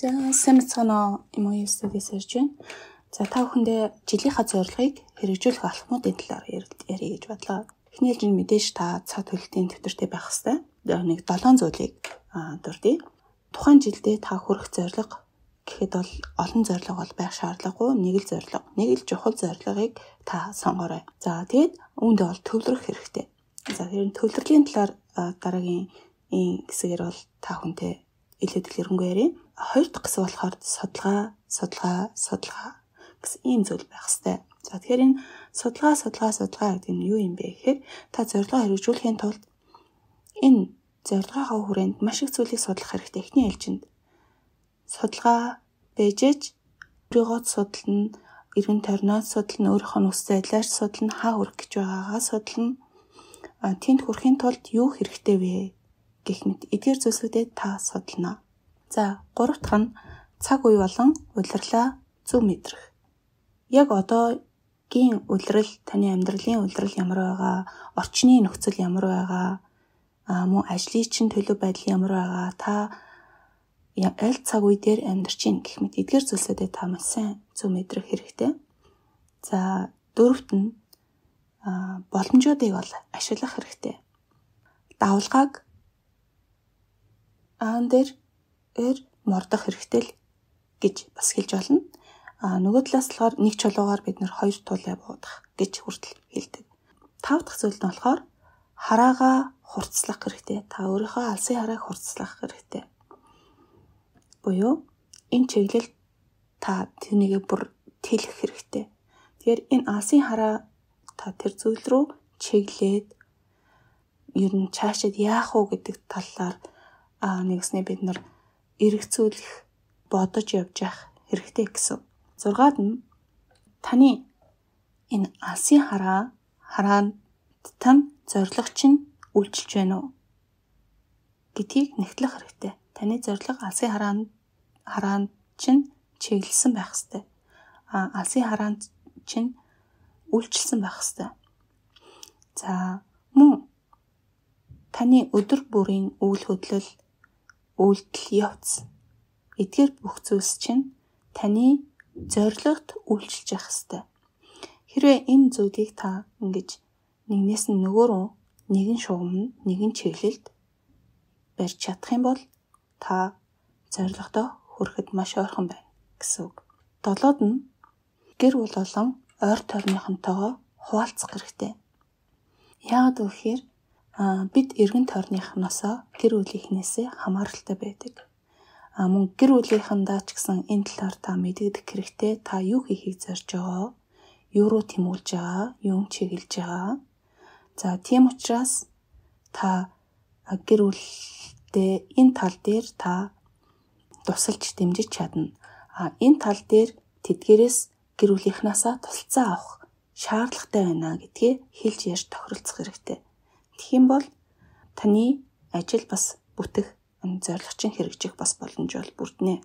За сайн мэцгэнэ юм уу студиэс ирж байна. За та бүхэндээ жилийнхаа зорилгыг хэрэгжүүлэх алхмуудын талаар ярих гэж бодлоо. Эхний ээлжинд мэдээж та цаг төлөлтийн төвтөртэй байх хэвээр. Нэг 7 зүйлийг дурдъя. Тухайн жилдээ та хүрэх зорилго гэхэд бол олон зорилго бол байх шаардлагагүй. Нэг л зорилго, нэг л чухал зорилгыг та сонгоорой. За тэгээд үүндээ бол төвлөрөх хэрэгтэй. За тэр төвлөрлийн талаар дараагийн хэсгээр бол та хүнтэй илүү дэлгэрэнгүй ярив. Хоёр дахь хэсэг болохоор судалгаа гэсэн ийм зүйл байх хэвээр. За тэгэхээр энэ судалгаа гэдэг нь юу юм бэ гэхээр та зорилгоо хэрэгжүүлэхийн тулд энэ зорилгынхаа хүрээнд маш их зүйлийг судлах хэрэгтэй. Эхний ээлжинд судалгаа бэжэж өөрийгөө судална, эргэн тойрноо судална, өөрийнхөө нөхцөл байдлаар судална, хаа хүрэх гэж байгаагаа судална. Тэнд хүрэхийн тулд юу хэрэгтэй вэ гэх мэт эдгээр зүйлсүүдэд та судална. За, гурав дахь нь цаг үе болон улирлаа зөв мэдрэх. Яг одоогийн улирал, таны амьдралын улирал ямар байгаа, орчны нөхцөл ямар байгаа, мөн ажлын чинь төлөв байдал ямар байгаа, та аль цаг үе дээр амьдарч ийн гэх мэт эдгээр зүйлсүүдэд та маш сайн зөв мэдрэх хэрэгтэй. За, дөрөвт нь боломжуудыг бол ашиглах хэрэгтэй. Давалгааг дээр мордох хэрэгтэй л гэж бас хэлж болно. Нөгөө талаас болохоор нэг чулуугаар бид нэр хоёр тулаа буудах гэж хүртэл хэлдэг. Тав дахь зүйл нь болохоор хараагаа хурцлах хэрэгтэй. Та өөрийнхөө алсын харааг хурцлах хэрэгтэй. Буюу энэ чиглэл та тэрнийг бүр тэлэх хэрэгтэй. Тэгэхээр энэ алсын хараа та тэр зүйл рүү чиглээд ер нь цаашид яах уу гэдэг талаар нэгснээ бид нар эргэцүүлэх, бодож явж явах хэрэгтэй гэсэн. 6-ад нь таны энэ алсын хараанд тань зорилго чинь үйлчилж байна уу гэдгийг нэгтлэх хэрэгтэй. Таны зорилго алсын хараанд чинь чиглэлсэн байх хэрэгтэй. Алсын хараанд чинь үйлчилсэн байх хэрэгтэй. За, мөн таны өдөр бүрийн үйл хөдлөл, үйлдэл, явц эдгээр бүх зүйлс чинь таны зорилгот үйлчилж явах хэрэгтэй. Хэрвээ энэ зүйлийг та ингэж нэгнээс нь нөгөө рүү нэгэн шугамд, нэгэн чиглэлд барьж чадах юм бол та зорилгодоо хүрэхэд маш ойрхон байна гэсэн үг. 7-д нь гэр бүл болон ойр тойрныхонтойгоо хуваалцах хэрэгтэй. Яагаад гэвэл бид эргэн тойрныхноосоо гэр бүлийнхнээсээ хамааралтай байдаг. Мөн гэр бүлийнхэндаа ч гэсэн энэ талаар та мэдэгдэх хэрэгтэй. Та юу хийхийг зорж байгаа, юу руу тэмүүлж байгаа, юу чиглэж байгаа. За, тийм учраас та гэр бүлдээ энэ тал дээр та тусалж дэмжиж чадна. Энэ тал дээр тэдгээрээс гэр бүлийнхнаасаа тусалцаа авах шаардлагатай байна гэдгийг хэлж ярьж тохиролцох хэрэгтэй. Тэгэх юм бол таны ажил бас бүтэх, зорилго чинь хэрэгжих бас боломж бол бүрднэ.